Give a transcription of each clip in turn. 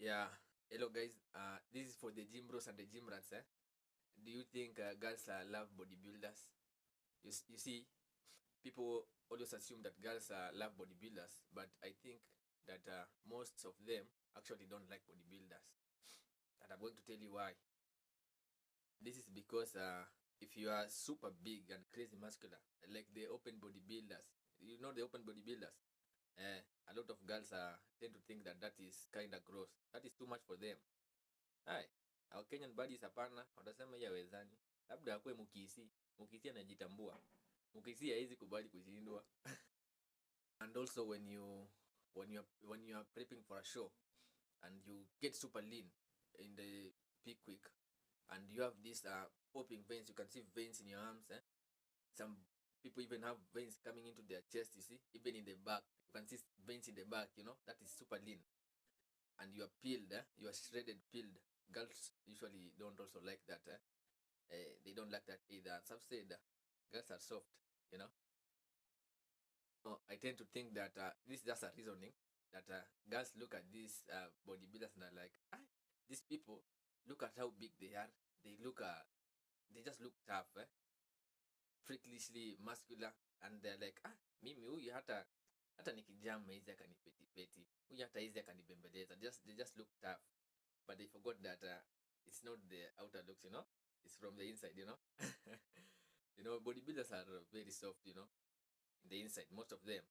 Yeah, hello guys. This is for the gym bros and the gym rats. Do you think girls love bodybuilders? You see, people always assume that girls love bodybuilders, but I think that most of them actually don't like bodybuilders. And I'm going to tell you why. This is because if you are super big and crazy muscular, like the open bodybuilders, you know the open bodybuilders, a lot of girls tend to think that that is kind of gross. That is too much for them. Hai, our Kenyan buddies hapana, watasema hii hawezani. Labda akue Mukisi. Mukisi anajitambua. Mukisi hawezi kubali kushindwa. And also when you are prepping for a show and you get super lean in the peak week and you have these popping veins, you can see veins in your arms. Some people even have veins coming into their chest, you see, even in the back. You can see veins in the back, that is super lean. And you are peeled, you are shredded, peeled. Girls usually don't also like that. They don't like that either. Some said girls are soft, you know. So I tend to think that this is just a reasoning that girls look at these bodybuilders and are like, these people, look at how big they are. They just look tough, freakishly muscular, and they're like, mimi huyu hata nikijama hizi akanipetipeti, huyu hata hizi akanibembeleza. They just look tough, but they forgot that it's not the outer looks, it's from the inside, bodybuilders are very soft, in the inside. Most of them,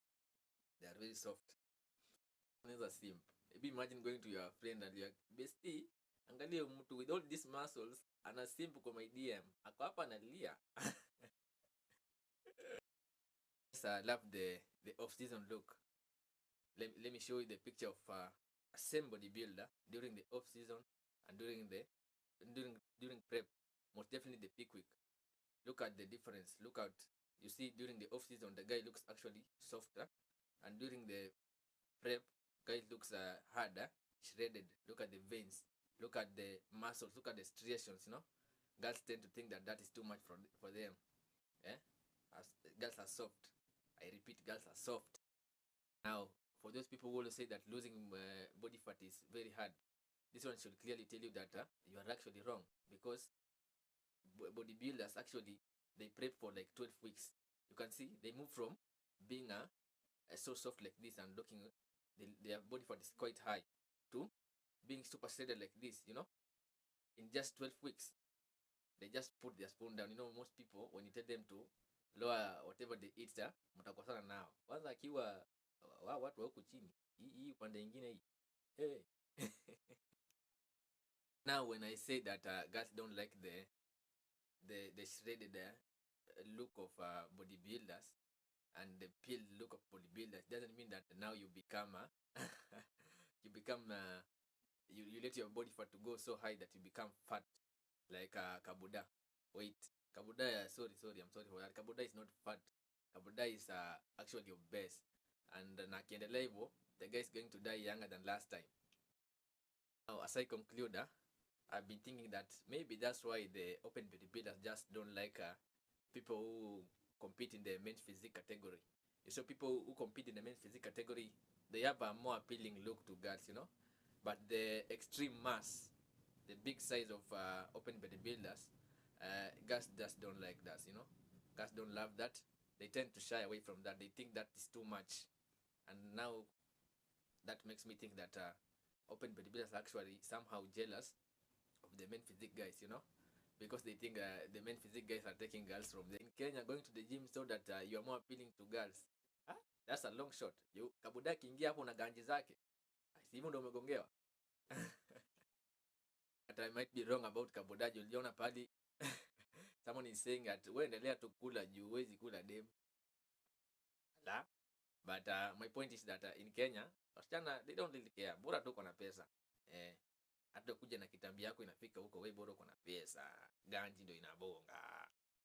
they are very soft. Unaweza simp. Maybe imagine going to your friend and you're bestie, angalia mtu with all these muscles ana simp kwa my DM, ako hapa analia. I love the off-season look. Let me show you the picture of a same bodybuilder during the off-season and during prep. Most definitely the peak week. Look at the difference. Look at, you see, during the off-season, the guy looks actually softer, and during the prep, guy looks harder, shredded. Look at the veins. Look at the muscles. Look at the striations. Girls tend to think that that is too much for them. Girls are soft. I repeat, girls are soft. Now, for those people who will say that losing body fat is very hard, this one should clearly tell you that you are actually wrong, because bodybuilders actually, they prep for like 12 weeks. You can see they move from being so soft like this and looking, their body fat is quite high, to being super shredded like this, in just 12 weeks. They just put their spoon down. Most people, when you tell them to lower whatever they eat, mtakosana nao. Kwanza akiwa watu wa huku chini, hii upande ingine hii. Hey. Now when I say that girls don't like the shredded look of bodybuilders and the peeled look of bodybuilders, doesn't mean that now you become you let your body fat to go so high that you become fat like Kabuda. Wait, Kabuda, sorry, I'm sorry for that. Kabuda is not fat. Kabuda is actually obese, and na kiendelea hivyo, the guy is going to die younger than last time. Now, as I conclude, I've been thinking that maybe that's why the open bodybuilders just don't like people who compete in the men's physique category. So people who compete in the men's physique category, they have a more appealing look to girls, But the extreme mass, the big size of open bodybuilders, girls just don't like that, Girls don't love that. They tend to shy away from that. They think that is too much. And now that makes me think that open bodybuilders are actually somehow jealous of the men physique guys, because they think the men physique guys are taking girls from them. In Kenya, going to the gym so that you are more appealing to girls. That's a long shot. Kabuda kiingia hapo na ganji zake, hivyo ndio umegongewa. But I might be wrong about Kabuda. Uliona pali someone is saying that wewe endelea tu kula juu huwezi kula dem. But my point is that in Kenya, wasichana, they don't really care. Bora tu uko na pesa. Hata kuja na kitambi yako inafika huko, wewe bora uko na pesa. Ganji ndio inabonga.